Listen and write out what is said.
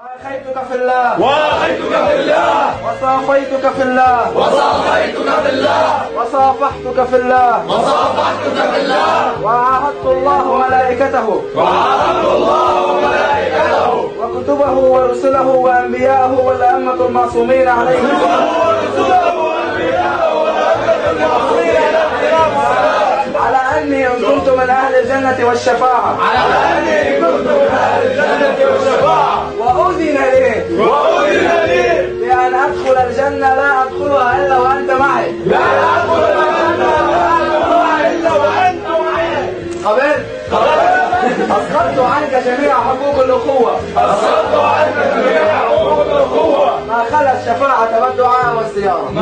وآخيتك في الله وآخيتك في الله وصافيتك في الله وصافيتك في الله وصافحتك في الله وصافحتك في الله وعاهدت الله ملائكته وعاهدت الله وملائكته وكتبه ورسله وأنبياءه والأئمة المعصومين عليهم ورسله وأنبياءه والأئمة المعصومين على أني إن كنت من أهل الجنة والشفاعة على أني كنت من أهل الجنة والشفاعة وأذن لي بأن أدخل الجنة لا أدخلها إلا وأنت معي لا أدخل الجنة إلا وأنت معي. قبلت أسقطت عنك جميع حقوق الأخوة أسقطت عنك جميع حقوق الأخوة ما خلا الشفاعة والدعاء والزيارة.